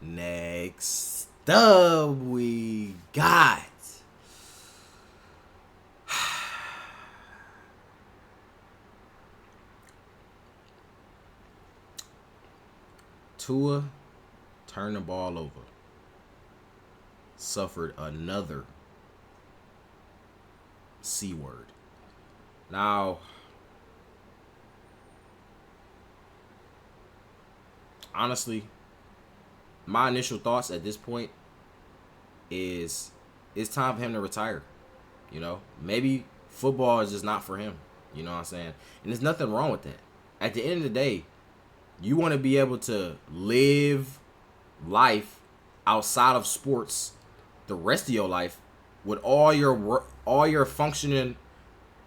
Next up, we got Tua turned the ball over. Suffered another C word. Now, honestly, my initial thoughts at this point is it's time for him to retire. You know, maybe football is just not for him. You know what I'm saying? And there's nothing wrong with that. At the end of the day, you want to be able to live life outside of sports the rest of your life with all your functioning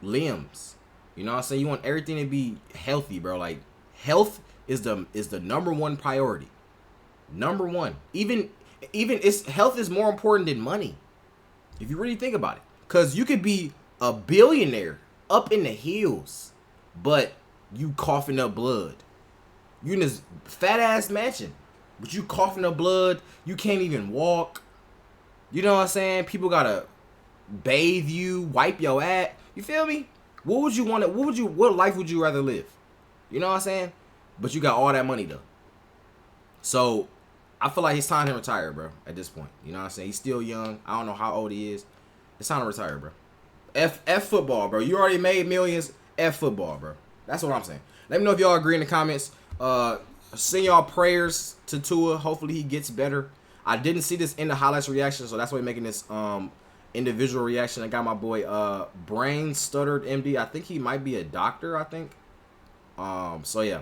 limbs. You know what I'm saying? You want everything to be healthy, bro. Like, health is the number one priority. Number one. Even health is more important than money. If you really think about it. Cause you could be a billionaire up in the hills, but you coughing up blood. You in this fat ass mansion, but you coughing up blood. You can't even walk. You know what I'm saying? People gotta bathe you, wipe your ass. You feel me? What life would you rather live? You know what I'm saying? But you got all that money though. So I feel like it's time to retire, bro, at this point. You know what I'm saying? He's still young. I don't know how old he is. It's time to retire, bro. F football, bro. You already made millions. F football, bro. That's what I'm saying. Let me know if y'all agree in the comments. Send y'all prayers to Tua. Hopefully he gets better. I didn't see this in the highlights reaction, so that's why I'm making this individual reaction. I got my boy Brain Stuttered MD. I think he might be a doctor, I think. So yeah.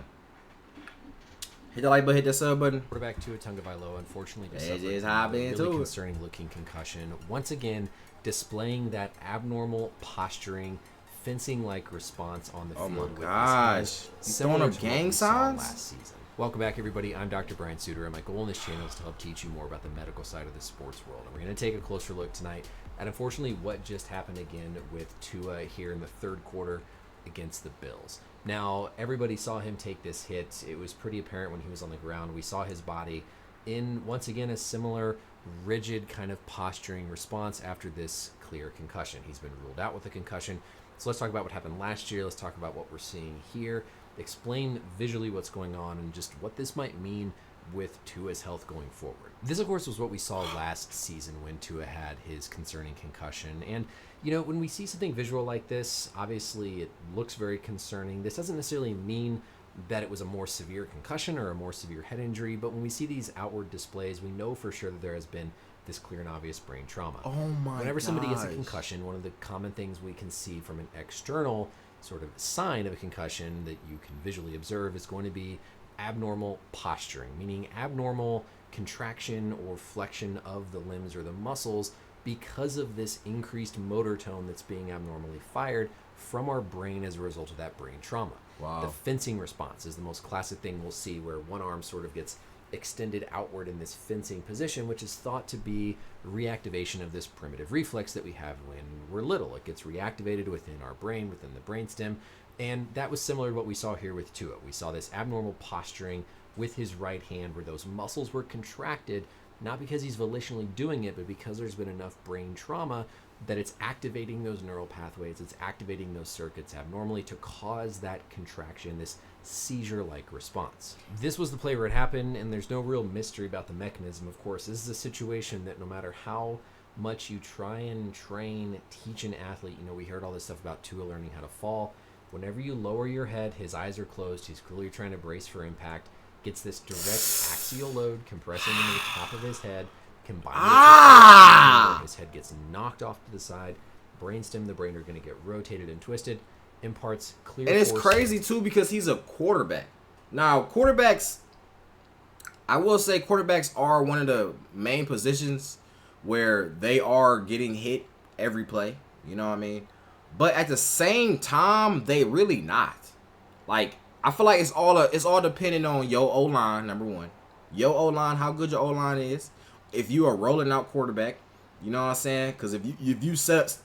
Hit the like button, hit that sub button. Quarterback Tua Tagovailoa unfortunately just suffered a really concerning looking concussion. Once again, displaying that abnormal posturing, fencing-like response on the field. Oh my with gosh. His He's throwing up gang signs? Last season. Welcome back, everybody. I'm Dr. Brian Suter, and my goal in this channel is to help teach you more about the medical side of the sports world. And we're going to take a closer look tonight at, unfortunately, what just happened again with Tua here in the third quarter against the Bills. Now, everybody saw him take this hit. It was pretty apparent when he was on the ground. We saw his body in, once again, a similar rigid kind of posturing response after this clear concussion. He's been ruled out with a concussion. So let's talk about what happened last year. Let's talk about what we're seeing here. Explain visually what's going on and just what this might mean with Tua's health going forward. This, of course, was what we saw last season when Tua had his concerning concussion. And, you know, when we see something visual like this, obviously it looks very concerning. This doesn't necessarily mean that it was a more severe concussion or a more severe head injury, but when we see these outward displays, we know for sure that there has been this clear and obvious brain trauma. Oh my Whenever somebody gets a concussion, one of the common things we can see from an external sort of sign of a concussion that you can visually observe is going to be abnormal posturing, meaning abnormal contraction or flexion of the limbs or the muscles because of this increased motor tone that's being abnormally fired from our brain as a result of that brain trauma. Wow. The fencing response is the most classic thing we'll see, where one arm sort of gets extended outward in this fencing position, which is thought to be reactivation of this primitive reflex that we have when we're little. It gets reactivated within our brain, within the brainstem, and that was similar to what we saw here with Tua. We saw this abnormal posturing with his right hand where those muscles were contracted, not because he's volitionally doing it, but because there's been enough brain trauma that it's activating those neural pathways, it's activating those circuits abnormally to cause that contraction, this seizure-like response. This was the play where it happened, and there's no real mystery about the mechanism, of course. This is a situation that no matter how much you try and train, teach an athlete, you know, we heard all this stuff about Tua learning how to fall. Whenever you lower your head, his eyes are closed, he's clearly trying to brace for impact, gets this direct axial load compressing into the top of his head, combined with his head gets knocked off to the side, brainstem, the brain are going to get rotated and twisted, imparts clear And it's force. crazy too because he's a quarterback. Now, quarterbacks, I will say quarterbacks are one of the main positions where they are getting hit every play. You know what I mean? But at the same time, they really not. Like, I feel like it's all dependent on your O-line, number one. Your O-line, how good your O-line is. If you are rolling out quarterback, you know what I'm saying? Because if you sit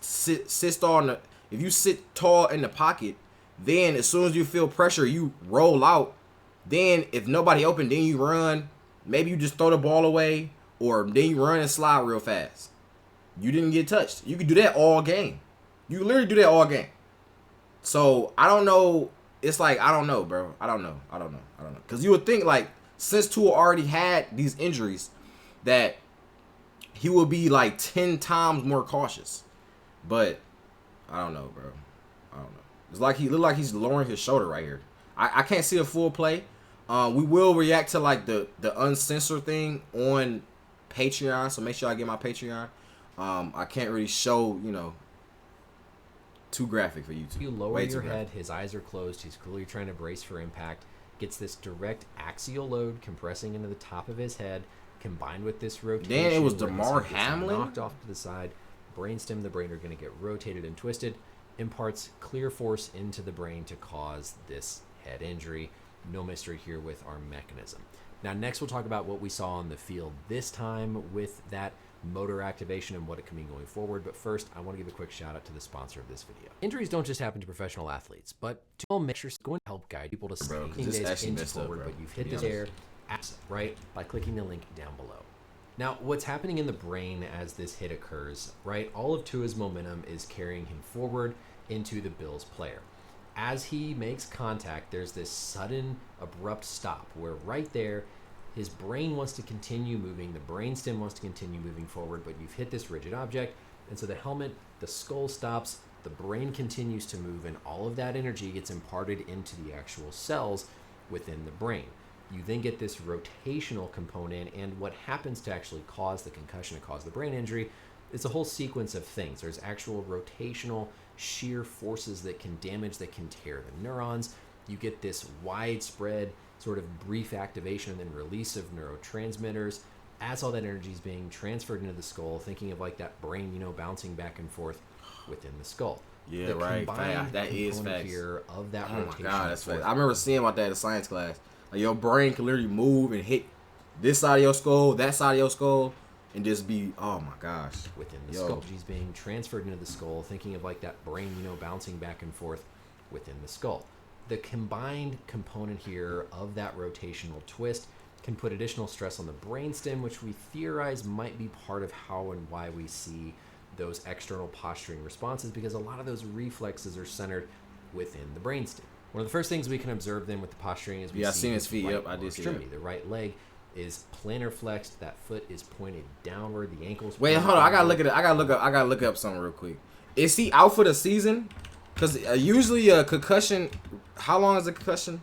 tall in the pocket, then as soon as you feel pressure, you roll out. Then if nobody open, then you run. Maybe you just throw the ball away, or then you run and slide real fast. You didn't get touched. You could do that all game. You literally do that all game. So I don't know. It's like I don't know, bro. I don't know. Because you would think like since Tua already had these injuries, that he would be like 10 times more cautious. But I don't know, bro. I don't know. It's like he looked like he's lowering his shoulder right here. I can't see a full play. We will react to like the uncensored thing on Patreon, so make sure I get my Patreon. I can't really show, too graphic for YouTube. You lower your head, his eyes are closed, he's clearly trying to brace for impact, gets this direct axial load compressing into the top of his head, combined with this rotation. Then it was Damar Hamlin? Knocked off to the side, brainstem, the brain are going to get rotated and twisted, imparts clear force into the brain to cause this head injury. No mystery here with our mechanism. Now, next we'll talk about what we saw on the field this time with that motor activation and what it can mean going forward. But first, I want to give a quick shout out to the sponsor of this video. Injuries don't just happen to professional athletes, but to make sure it's going to help guide people to staying days into forward. But you've hit this air right by clicking the link down below. Now, what's happening in the brain as this hit occurs, right? All of Tua's momentum is carrying him forward into the Bills player. As he makes contact, there's this sudden, abrupt stop where right there, his brain wants to continue moving, the brainstem wants to continue moving forward, but you've hit this rigid object, and so the helmet, the skull stops, the brain continues to move, and all of that energy gets imparted into the actual cells within the brain. You then get this rotational component, and what happens to actually cause the concussion and cause the brain injury is a whole sequence of things. There's actual rotational shear forces that can damage, that can tear the neurons. You get this widespread sort of brief activation and then release of neurotransmitters as all that energy is being transferred into the skull, thinking of like that brain, bouncing back and forth within the skull. Yeah, the right. That is facts. Here of that oh rotation. My God, that's facts. I remember seeing about that in science class. Like your brain can literally move and hit this side of your skull, that side of your skull, and just be, oh my gosh. Within the skull. She's being transferred into the skull, thinking of like that brain, bouncing back and forth within the skull. The combined component here of that rotational twist can put additional stress on the brainstem, which we theorize might be part of how and why we see those external posturing responses, because a lot of those reflexes are centered within the brainstem. One of the first things we can observe then with the posturing is I seen his feet. Yep, I did see that. The right leg is plantar flexed. That foot is pointed downward. The ankles. Wait, hold on. I gotta look at it. I gotta look up something real quick. Is he out for the season? Because usually a concussion. How long is a concussion?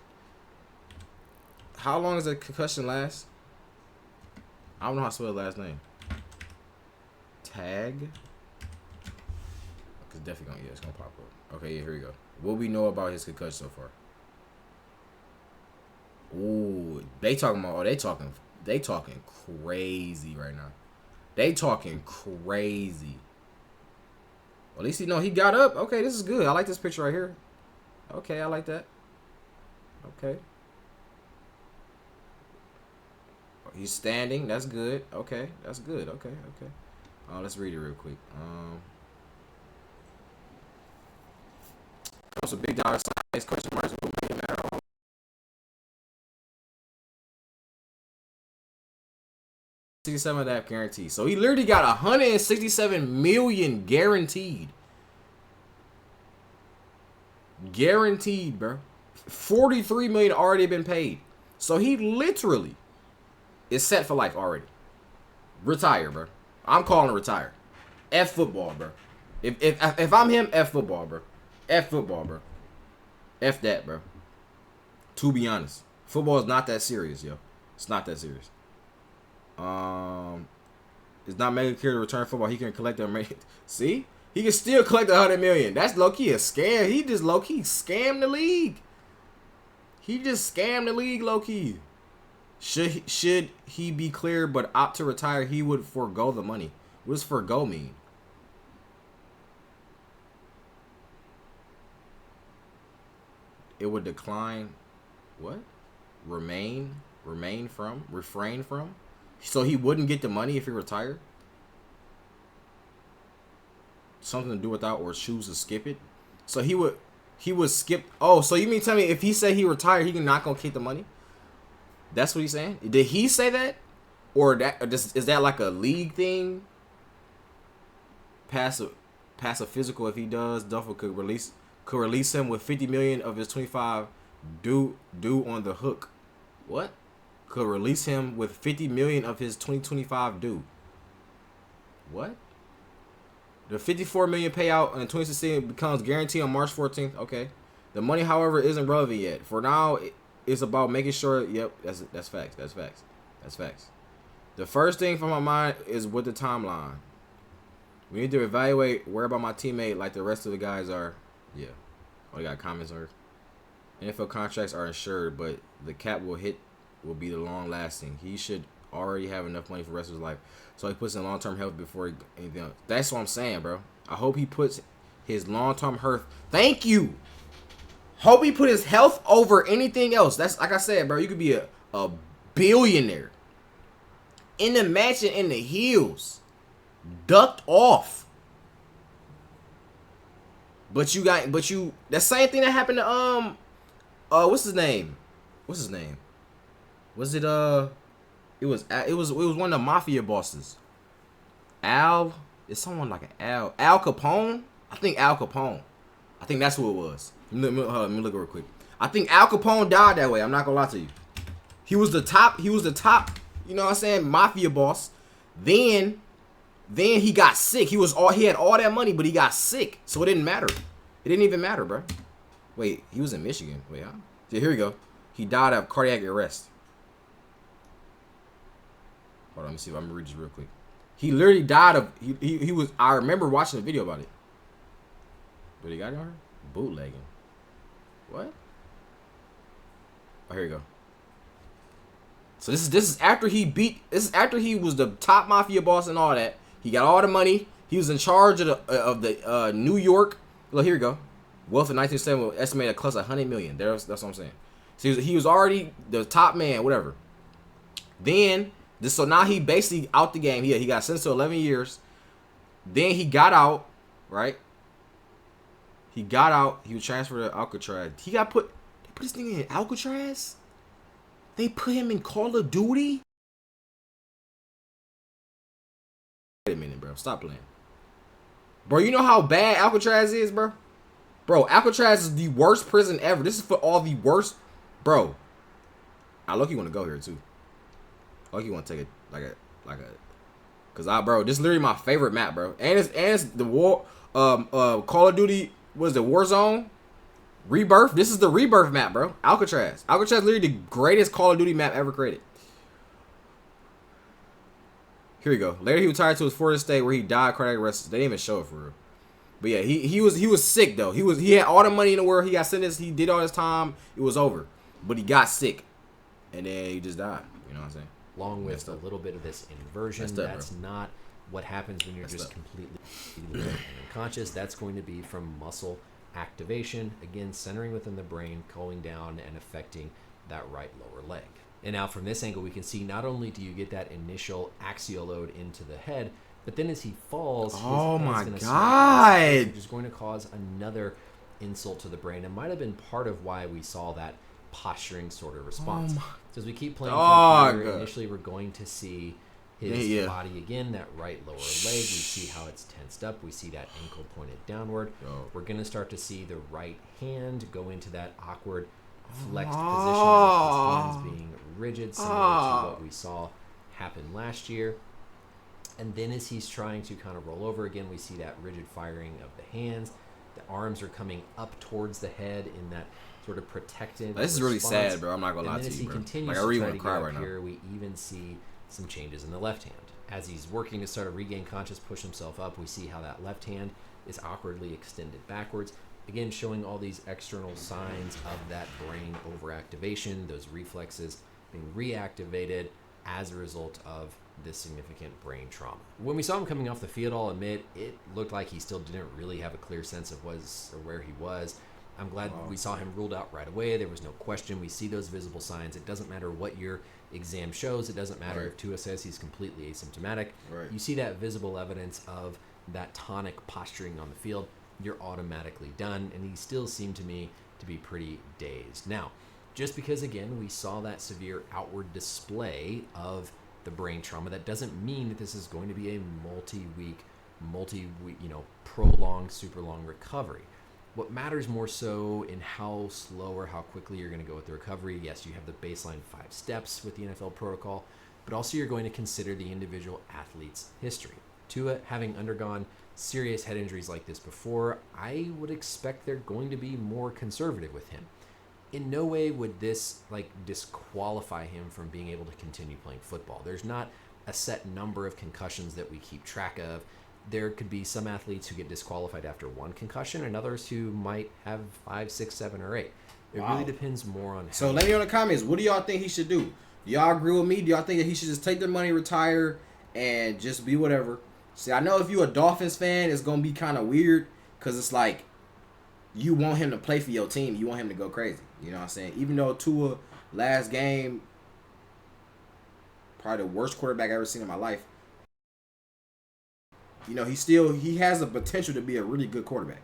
How long does a concussion last? I don't know how to spell his last name. Tag. It's definitely gonna it's gonna pop up. Okay, yeah, here we go. What we know about his concussion so far? Ooh, they talking crazy right now. They talking crazy. Well, at least he got up. Okay, this is good. I like this picture right here. Okay, I like that. Okay. He's standing. That's good. Okay, that's good. Okay. Let's read it real quick. Comes a big dollar signs, question marks, will make it matter. 67 of that guaranteed. So he literally got 167 million guaranteed. Guaranteed, bro. 43 million already been paid. So he literally is set for life already. Retire, bro. I'm calling retire. F football, bro. If I'm him, F football, bro. F football, bro. F that, bro. To be honest, football is not that serious, yo. It's not that serious. It's not mega clear to return football. He can collect their money. See, he can still collect 100 million. That's low key a scam. He just low key scammed the league. He just scammed the league low key. Should he be cleared but opt to retire? He would forego the money. What does forego mean? It would decline. What? Refrain from. So he wouldn't get the money if he retired? Something to do without or choose to skip it? So he would skip. Oh, so you mean tell me if he said he retired, he not gonna keep the money? That's what he's saying. Did he say that, or is that like a league thing? Pass a physical if he does. Duffel could release him with $50 million of his 25 due on the hook. What? Could release him with $50 million of his 2025 due. What? The $54 million payout in 2016 becomes guaranteed on March 14th. Okay. The money, however, isn't relevant yet. For now, it's about making sure. Yep, that's facts. That's facts. That's facts. The first thing from my mind is with the timeline. We need to evaluate where about my teammate like the rest of the guys are. Yeah. All got comments are. NFL contracts are insured, but the cap will be the long lasting. He should already have enough money for the rest of his life. So he puts in long-term health before anything else. That's what I'm saying, bro. I hope he puts his long-term health. Thank you. Hope he put his health over anything else. That's like I said, bro. You could be a billionaire in the mansion in the hills, ducked off. But you that same thing that happened to what's his name? Was it It was one of the mafia bosses. It's someone like Al Capone. I think Al Capone. I think that's who it was. Let me look real quick. I think Al Capone died that way. I'm not gonna lie to you. He was the top. You know what I'm saying? Mafia boss. Then he got sick. He had all that money, but he got sick, so it didn't matter. It didn't even matter, bro. Wait, he was in Michigan. Wait, huh? Yeah, here we go. He died of cardiac arrest. Hold on, let me see if I'm gonna read this real quick. He literally died of he was. I remember watching a video about it. But he got it on her? Bootlegging. What? Oh, here you go. So this is after he was the top mafia boss and all that. He got all the money. He was in charge of the New York. Look, here we go. Wealth in 1970 estimated to cost $100 million. That's what I'm saying. So he was already the top man, whatever. So now he basically out the game. He got sentenced to 11 years. Then he got out, right? He got out. He was transferred to Alcatraz. They put this thing in Alcatraz? They put him in Call of Duty? Wait a minute, bro. Stop playing. Bro, you know how bad Alcatraz is, bro? Bro, Alcatraz is the worst prison ever. This is for all the worst. Bro, I look, you want to go here, too. Oh, you want to take it like a, cause bro, this is literally my favorite map, bro. And it's the war, Call of Duty was the Warzone, Rebirth. This is the Rebirth map, bro. Alcatraz is literally the greatest Call of Duty map ever created. Here we go. Later, he retired to his Florida state where he died cardiac arrest. They didn't even show it for real. But yeah, he was sick though. He had all the money in the world. He got sentenced. He did all his time. It was over. But he got sick, and then he just died. You know what I'm saying? Along with a little bit of this inversion. That's not what happens when you're just completely unconscious. That's going to be from muscle activation, again, centering within the brain, going down and affecting that right lower leg. And now from this angle, we can see not only do you get that initial axial load into the head, but then as he falls, oh my God, which is going to cause another insult to the brain. It might have been part of why we saw that posturing sort of response. So as we keep playing here, initially we're going to see his body again, that right lower leg. We see how it's tensed up. We see that ankle pointed downward. We're going to start to see the right hand go into that awkward flexed position with his hands being rigid, similar to what we saw happen last year. And then as he's trying to kind of roll over again, we see that rigid firing of the hands. The arms are coming up towards the head in that sort of protective This is really sad, bro. I'm not gonna lie to you, bro. As he continues like, I really to try to cry get right up here, now. we even see some changes in the left hand. As he's working to start to regain conscious, push himself up, we see how that left hand is awkwardly extended backwards. Again, showing all these external signs of that brain overactivation, those reflexes being reactivated as a result of this significant brain trauma. When we saw him coming off the field, I'll admit, it looked like he still didn't really have a clear sense of where he was. I'm glad we saw him ruled out right away. There was no question. We see those visible signs. It doesn't matter what your exam shows. It doesn't matter if Tua says he's completely asymptomatic. You see that visible evidence of that tonic posturing on the field, you're automatically done. And he still seemed to me to be pretty dazed. Now, Just because, again, we saw that severe outward display of the brain trauma, that doesn't mean that this is going to be a multi-week, prolonged, super long recovery. What matters more so in how slow or how quickly you're going to go with the recovery. Yes, you have the baseline 5 steps with the NFL protocol, but also you're going to consider the individual athlete's history. Tua, having undergone serious head injuries like this before, I would expect they're going to be more conservative with him. In no way would this disqualify him from being able to continue playing football. There's not a set number of concussions that we keep track of. There could be some athletes who get disqualified after 1 concussion and others who might have 5, 6, 7, or 8. It really depends more on how. So let me know in the comments, what do y'all think he should do? Do y'all agree with me? Do y'all think that he should just take the money, retire, and just be whatever? See, I know if you're a Dolphins fan, it's going to be kind of weird because it's like you want him to play for your team. You want him to go crazy. You know what I'm saying? Even though Tua, last game, probably the worst quarterback I've ever seen in my life. You know, he has the potential to be a really good quarterback.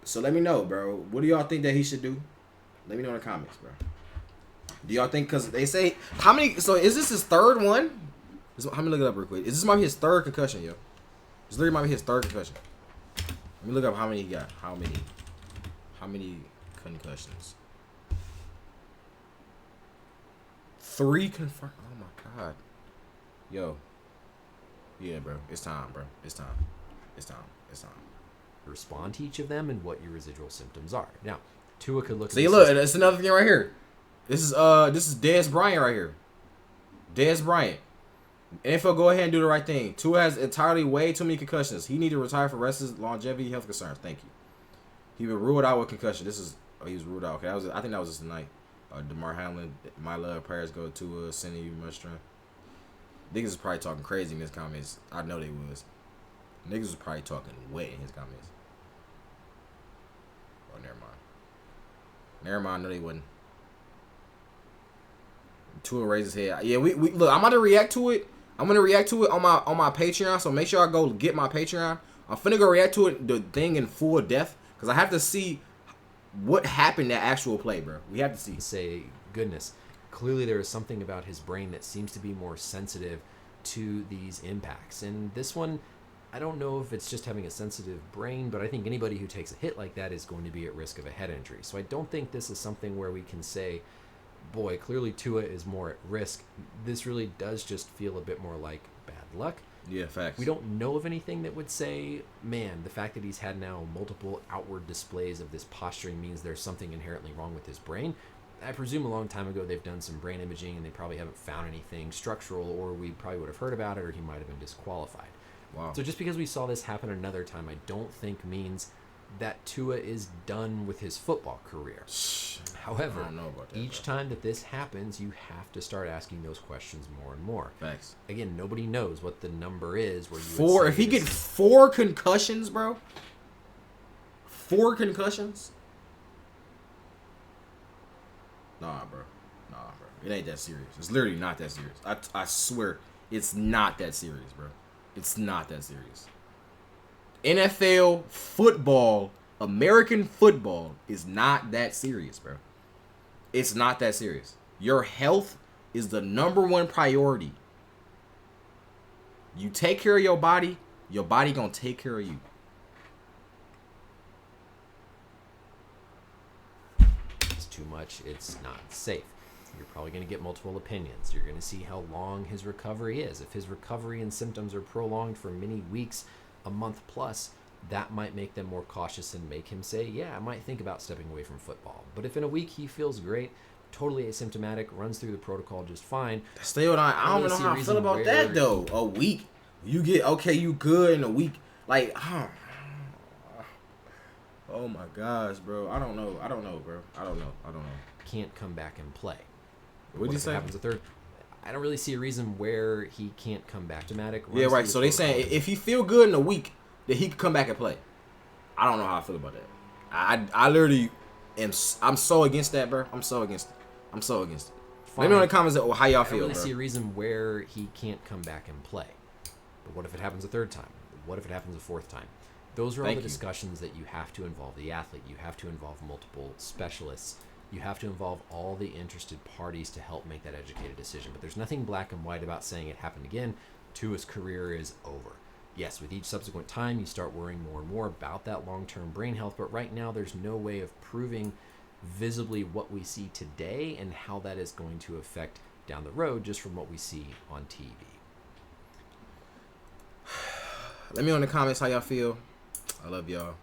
So let me know, bro. What do y'all think that he should do? Let me know in the comments, bro. Do y'all think, because they say, how many, so is this his 3rd one? Let me look it up real quick. Is this might be his 3rd concussion, yo? This literally might be his 3rd concussion. Let me look up how many he got. How many concussions? 3 confirmed. Oh my god. Yo. Yeah, bro. It's time, bro. It's time. Respond to each of them and what your residual symptoms are. Now, Tua could look. See, look, that's another thing right here. This is Dez Bryant right here. Dez Bryant. NFL, go ahead and do the right thing. Tua has entirely way too many concussions. He need to retire for the rest of his longevity health concerns. Thank you. He was ruled out with concussion. He was ruled out. Okay, I think that was just tonight. DeMar Hamlin, my love, prayers go to sending you much strength. Niggas was probably talking crazy in his comments. I know they was. Niggas was probably talking wet in his comments. Oh, never mind. No, they wouldn't. Tua raised his head. Yeah, we look. I'm gonna react to it. I'm gonna react to it on my Patreon. So make sure I go get my Patreon. I'm finna go react to it, the thing in full depth, because I have to see what happened that actual play, bro. We have to see. Say, goodness, clearly there is something about his brain that seems to be more sensitive to these impacts. And this one, I don't know if it's just having a sensitive brain, but I think anybody who takes a hit like that is going to be at risk of a head injury. So I don't think this is something where we can say, boy, clearly Tua is more at risk. This really does just feel a bit more like bad luck. Yeah, facts. We don't know of anything that would say, man, the fact that he's had now multiple outward displays of this posturing means there's something inherently wrong with his brain. I presume a long time ago they've done some brain imaging and they probably haven't found anything structural, or we probably would have heard about it, or he might have been disqualified. Wow. So just because we saw this happen another time, I don't think means that Tua is done with his football career. However, I don't know about that, each time that this happens, you have to start asking those questions more and more. Facts. Again, nobody knows what the number is. Where you 4, if he gets 4 concussions, bro. 4 concussions? Nah, bro. It ain't that serious. It's literally not that serious. I swear, it's not that serious, bro. It's not that serious. NFL football, American football, is not that serious, bro. It's not that serious. Your health is the #1 priority. You take care of your body gonna take care of you. It's too much, it's not safe. You're probably going to get multiple opinions. You're going to see how long his recovery is. If his recovery and symptoms are prolonged for many weeks, a month plus, that might make them more cautious and make him say, yeah, I might think about stepping away from football. But if in a week he feels great, totally asymptomatic, runs through the protocol just fine. Still, I don't know how I feel about that, though. A week, you get, okay, you good in a week. Like, oh my gosh, bro. I don't know, bro. I don't know. Can't come back and play. What'd you say? Happens a third. I don't really see a reason where he can't come back. Yeah, right. So they saying if he feel good in a week, that he could come back and play. I don't know how I feel about that. I literally am. I'm so against that, bro. I'm so against it. Fine. Let me know in the comments how y'all feel, I don't really bro. see a reason where he can't come back and play. But what if it happens a third time? What if it happens a fourth time? Those are all Thank the you. discussions that you have to involve the athlete. You have to involve multiple specialists. You have to involve all the interested parties to help make that educated decision. But there's nothing black and white about saying it happened again. Tua's career is over. Yes, with each subsequent time, you start worrying more and more about that long-term brain health. But right now, there's no way of proving visibly what we see today and how that is going to affect down the road just from what we see on TV. Let me know in the comments how y'all feel. I love y'all.